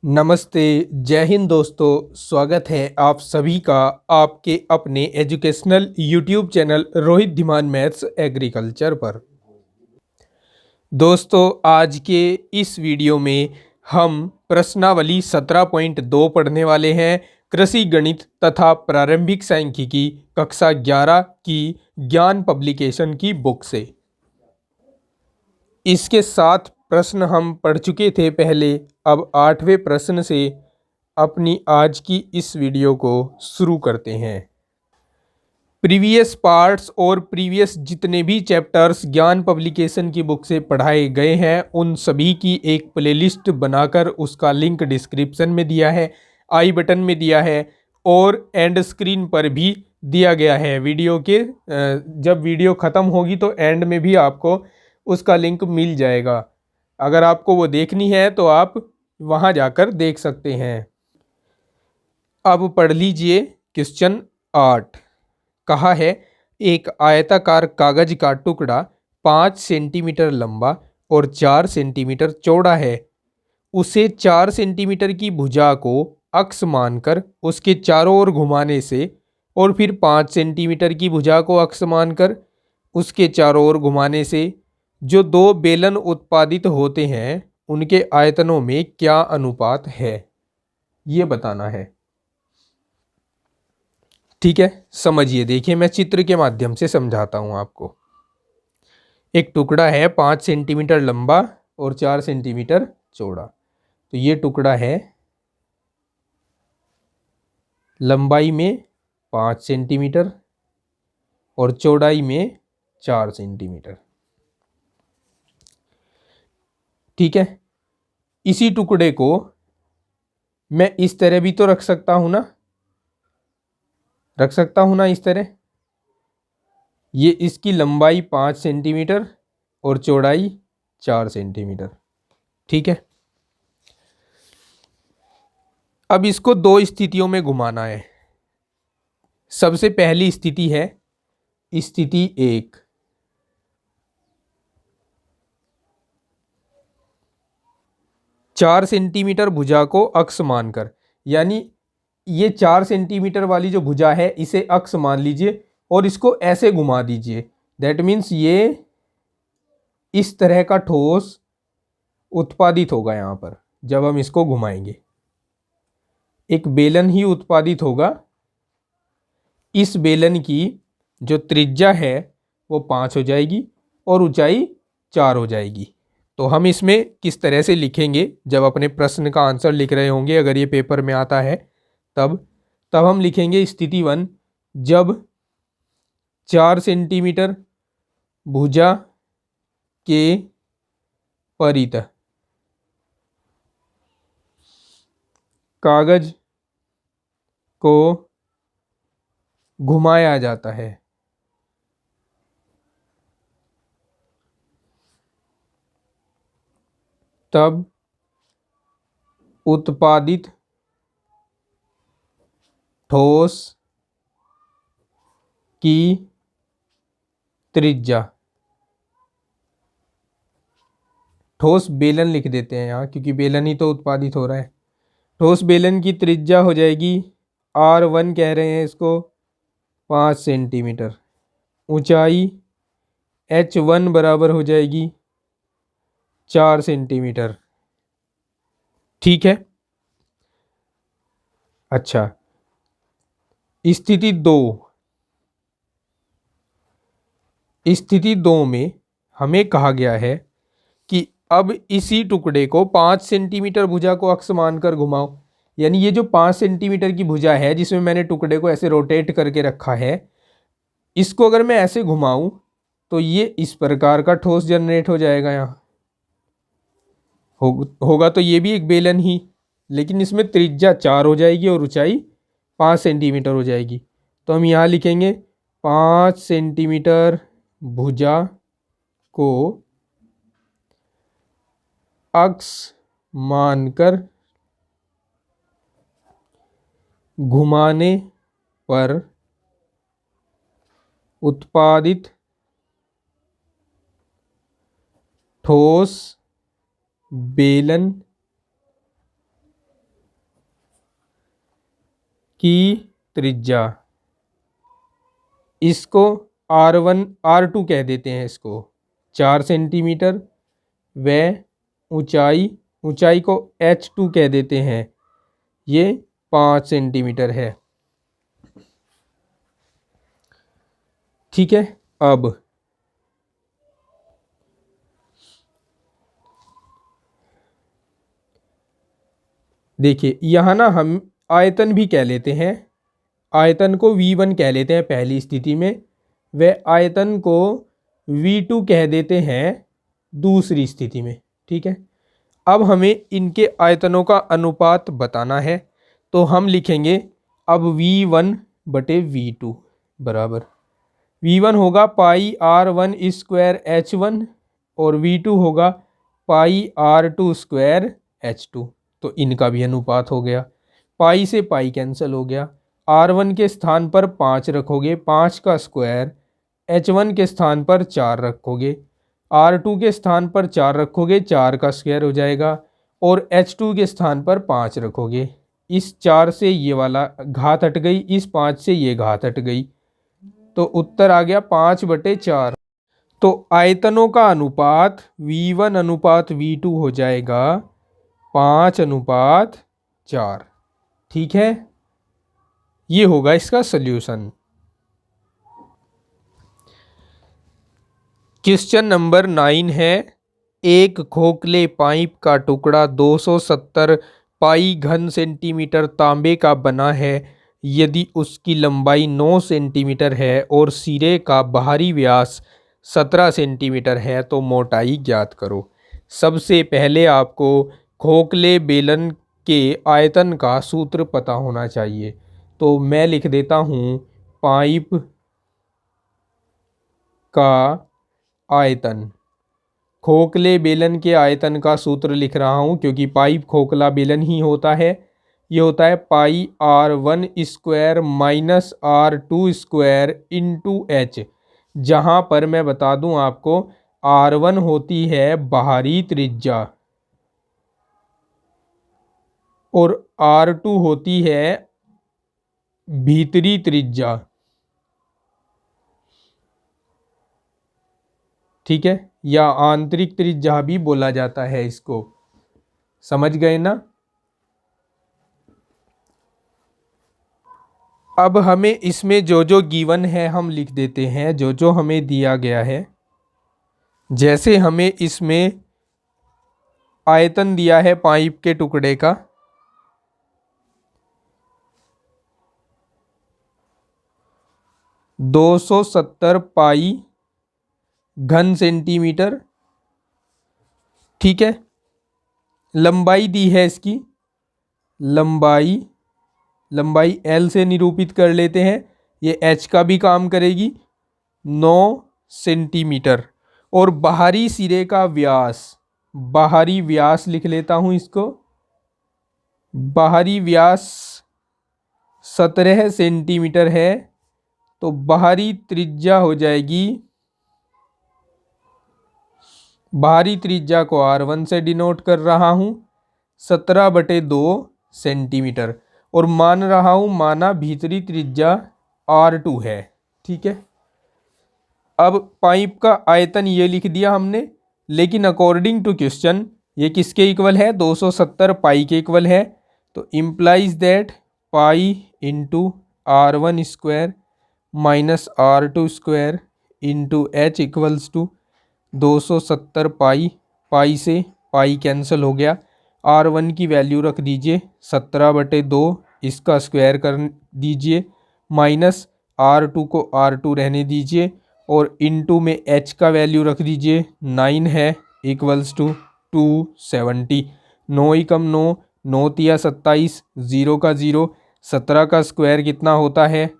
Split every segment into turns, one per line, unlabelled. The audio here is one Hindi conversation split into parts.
नमस्ते, जय हिंद दोस्तों। स्वागत है आप सभी का आपके अपने educational YouTube channel Rohit Dhiman maths agriculture पर। दोस्तों, आज के इस वीडियो में हम प्रश्नावली 17.2 पढ़ने वाले हैं। कृषि गणित तथा प्रारंभिक सांख्यिकी कक्षा 11 की ज्ञान पब्लिकेशन की बुक से। इसके 7 प्रश्न हम पढ़ चुके थे पहले। अब 8वें प्रश्न से अपनी आज की इस वीडियो को शुरू करते हैं। प्रीवियस पार्ट्स और प्रीवियस जितने भी चैप्टर्स ज्ञान पब्लिकेशन की बुक से पढ़ाए गए हैं उन सभी की एक प्लेलिस्ट बनाकर उसका लिंक डिस्क्रिप्शन में दिया है, आई बटन में दिया है और एंड स्क्रीन पर भी दिया गया है। वीडियो के जब वीडियो ख़त्म होगी तो एंड में भी आपको उसका लिंक मिल जाएगा। अगर आपको वो देखनी है तो आप वहाँ जाकर देख सकते हैं। अब पढ़ लीजिए क्वेश्चन 8। कहा है एक आयताकार कागज का टुकड़ा 5 सेंटीमीटर लंबा और 4 सेंटीमीटर चौड़ा है। उसे 4 सेंटीमीटर की भुजा को अक्ष मानकर उसके चारों ओर घुमाने से और फिर 5 सेंटीमीटर की भुजा को अक्ष मानकर उसके चारों ओर घुमाने से जो दो बेलन उत्पादित होते हैं उनके आयतनों में क्या अनुपात है, ये बताना है। ठीक है, समझिए। देखिए, मैं चित्र के माध्यम से समझाता हूं आपको। एक टुकड़ा है 5 सेंटीमीटर लंबा और 4 सेंटीमीटर चौड़ा। तो ये टुकड़ा है लंबाई में 5 सेंटीमीटर और चौड़ाई में 4 सेंटीमीटर। ठीक है, इसी टुकड़े को मैं इस तरह भी तो रख सकता हूं ना, इस तरह। ये इसकी लंबाई 5 सेंटीमीटर और चौड़ाई 4 सेंटीमीटर। ठीक है, अब इसको दो स्थितियों में घुमाना है। सबसे पहली स्थिति है स्थिति 1। चार सेंटीमीटर भुजा को अक्ष मानकर, यानी ये 4 सेंटीमीटर वाली जो भुजा है इसे अक्ष मान लीजिए और इसको ऐसे घुमा दीजिए। दैट मीन्स ये इस तरह का ठोस उत्पादित होगा। यहाँ पर जब हम इसको घुमाएंगे एक बेलन ही उत्पादित होगा। इस बेलन की जो त्रिज्या है वो 5 हो जाएगी और ऊंचाई 4 हो जाएगी। तो हम इसमें किस तरह से लिखेंगे, जब अपने प्रश्न का आंसर लिख रहे होंगे, अगर ये पेपर में आता है तब हम लिखेंगे स्थिति 1। जब 4 सेंटीमीटर भुजा के परित कागज को घुमाया जाता है तब उत्पादित ठोस की त्रिज्या, ठोस बेलन लिख देते हैं यहाँ क्योंकि बेलन ही तो उत्पादित हो रहा है। ठोस बेलन की त्रिज्या हो जाएगी R1, कह रहे हैं इसको 5 सेंटीमीटर। ऊंचाई H1 बराबर हो जाएगी 4 सेंटीमीटर। ठीक है, अच्छा। स्थिति 2। स्थिति 2 में हमें कहा गया है कि अब इसी टुकड़े को 5 सेंटीमीटर भुजा को अक्ष मानकर घुमाओ। यानी ये जो 5 सेंटीमीटर की भुजा है जिसमें मैंने टुकड़े को ऐसे रोटेट करके रखा है, इसको अगर मैं ऐसे घुमाऊं तो ये इस प्रकार का ठोस जनरेट हो जाएगा। यहाँ होगा तो ये भी एक बेलन ही, लेकिन इसमें त्रिज्या 4 हो जाएगी और ऊंचाई 5 सेंटीमीटर हो जाएगी। तो हम यहाँ लिखेंगे 5 सेंटीमीटर भुजा को अक्ष मानकर घुमाने पर उत्पादित ठोस बेलन की त्रिज्या, इसको R1 R2 कह देते हैं, इसको 4 सेंटीमीटर, व ऊंचाई को H2 कह देते हैं, ये 5 सेंटीमीटर है। ठीक है। अब देखिए यहाँ ना हम आयतन भी कह लेते हैं, आयतन को V1 कह लेते हैं पहली स्थिति में, व आयतन को V2 कह देते हैं दूसरी स्थिति में। ठीक है। अब हमें इनके आयतनों का अनुपात बताना है, तो हम लिखेंगे अब V1 बटे V2 बराबर, V1 होगा पाई R1 स्क्वायर H1 और V2 होगा पाई R2 स्क्वायर H2। तो इनका भी अनुपात हो गया, पाई से पाई कैंसिल हो गया, R1 के स्थान पर 5 रखोगे, 5 का स्क्वायर, H1 के स्थान पर 4 रखोगे, R2 के स्थान पर 4 रखोगे, 4 का स्क्वायर हो जाएगा, और H2 के स्थान पर 5 रखोगे। इस 4 से ये वाला घात हट गई, इस 5 से ये घात हट गई, तो उत्तर आ गया 5/4। तो आयतनों का अनुपात V1 अनुपात V2 हो जाएगा 5/4। ठीक है, ये होगा इसका सल्यूशन। क्वेश्चन नंबर 9 है, एक खोखले पाइप का टुकड़ा 270 पाई घन सेंटीमीटर तांबे का बना है। यदि उसकी लंबाई 9 सेंटीमीटर है और सिरे का बाहरी व्यास 17 सेंटीमीटर है तो मोटाई ज्ञात करो। सबसे पहले आपको खोखले बेलन के आयतन का सूत्र पता होना चाहिए, तो मैं लिख देता हूँ पाइप का आयतन। खोखले बेलन के आयतन का सूत्र लिख रहा हूँ क्योंकि पाइप खोखला बेलन ही होता है। ये होता है पाई R1 square minus R2 square into H, जहाँ पर मैं बता दूँ आपको R1 होती है बाहरी त्रिज्या और R2 होती है भीतरी त्रिज्या। ठीक है, या आंतरिक त्रिज्या भी बोला जाता है इसको, समझ गए ना। अब हमें इसमें जो जो गिवन है हम लिख देते हैं, जो जो हमें दिया गया है। जैसे हमें इसमें आयतन दिया है पाइप के टुकड़े का 270 पाई घन सेंटीमीटर। ठीक है, लंबाई दी है इसकी, लंबाई L से निरूपित कर लेते हैं, ये H का भी काम करेगी, 9 सेंटीमीटर। और बाहरी सिरे का व्यास, बाहरी व्यास लिख लेता हूं इसको, बाहरी व्यास 17 सेंटीमीटर है, तो बाहरी त्रिज्या हो जाएगी, बाहरी त्रिज्या को R1 से डिनोट कर रहा हूं 17/2 सेंटीमीटर, और मान रहा हूं माना भीतरी त्रिज्या R2 है। ठीक है, अब पाइप का आयतन ये लिख दिया हमने, लेकिन अकॉर्डिंग टू क्वेश्चन ये किसके इक्वल है, 270 पाई के इक्वल है। तो implies that pi into R1 square minus R2 square into H equals to 270 pi, pi से पाई कैंसिल हो गया, R1 की वैल्यू रख दीजिए 17/2, इसका स्क्वायर कर दीजिए, माइनस R2 को R2 रहने दीजिए, और इनटू में H का वैल्यू रख दीजिए 9 है, इक्वल्स टू 270। 9 ही कम 9, 9 तिया 27, 0 का 0, 17 का स्क्वायर कितना होता है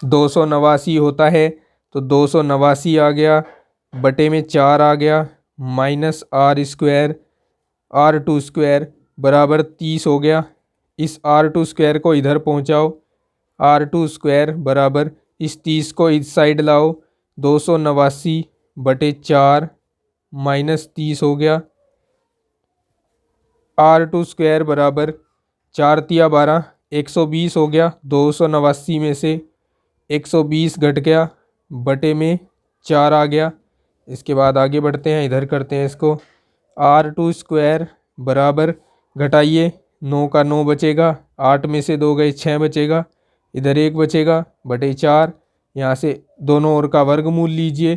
289 होता है, तो 289 आ गया, बटे में 4 आ गया, minus R square R2 square बराबर 30 हो गया। इस R2 स्क्वायर को इधर पहुंचाओ, R2 स्क्वायर बराबर इस 30 को इस साइड लाओ, 289/4 माइनस 30 हो गया। R2 स्क्वायर बराबर 4 तिया 12, 120 हो गया, 289 में से 120 घट गया, बटे में 4 आ गया। इसके बाद आगे बढ़ते हैं, इधर करते हैं इसको। r² बराबर, घटाइए, 9 का 9 बचेगा, 8 में से 2 गए 6 बचेगा, इधर 1 बचेगा, बटे 4। यहाँ से दोनों ओर का वर्गमूल लीजिए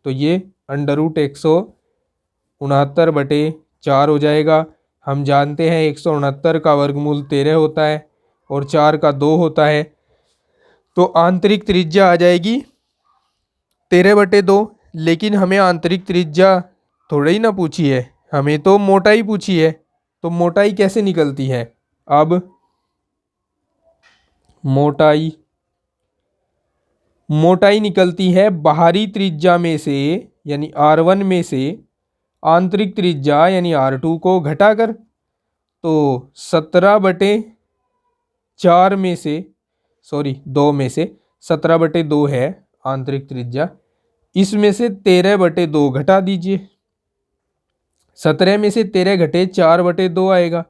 तो ये √169 बटे 4 हो जाएगा। हम जानते हैं 169 का वर्गमूल 13 होता है और 4 का 2 होता है, तो आंतरिक त्रिज्या आ जाएगी 13/2। लेकिन हमें आंतरिक त्रिज्या थोड़ा ही ना पूछी है, हमें तो मोटाई पूछी है। तो मोटाई कैसे निकलती है? अब मोटाई निकलती है बाहरी त्रिज्या में से, यानी R1 में से आंतरिक त्रिज्या यानी R2 को घटाकर। तो 17/4 में से, सॉरी 2 में से 17/2 है आंतरिक त्रिज्या, इसमें से 13/2 घटा दीजिए। 17 में से 13 घटे 4/2 आएगा,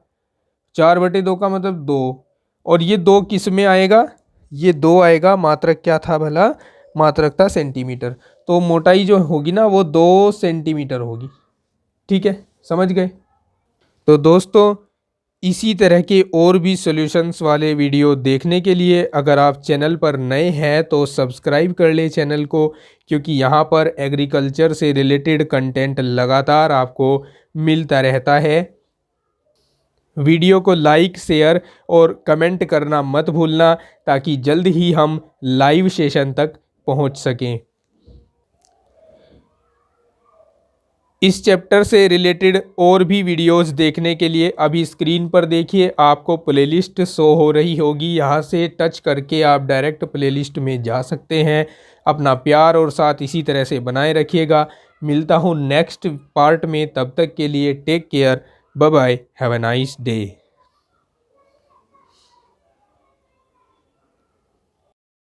4/2 का मतलब 2, और ये 2 किस में आएगा? ये 2 आएगा, मात्रक क्या था भला? मात्रक था सेंटीमीटर। तो मोटाई जो होगी ना वो 2 सेंटीमीटर होगी। ठीक है, समझ गए? तो दोस्तों, इसी तरह के और भी सॉल्यूशंस वाले वीडियो देखने के लिए अगर आप चैनल पर नए हैं तो सब्सक्राइब कर ले चैनल को, क्योंकि यहाँ पर एग्रीकल्चर से रिलेटेड कंटेंट लगातार आपको मिलता रहता है। वीडियो को लाइक, शेयर और कमेंट करना मत भूलना, ताकि जल्द ही हम लाइव सेशन तक पहुँच सकें। इस चैप्टर से रिलेटेड और भी वीडियोस देखने के लिए अभी स्क्रीन पर देखिए, आपको प्लेलिस्ट शो हो रही होगी, यहाँ से टच करके आप डायरेक्ट प्लेलिस्ट में जा सकते हैं। अपना प्यार और साथ इसी तरह से बनाए रखिएगा। मिलता हूँ नेक्स्ट पार्ट में, तब तक के लिए take care, bye bye, have a nice day.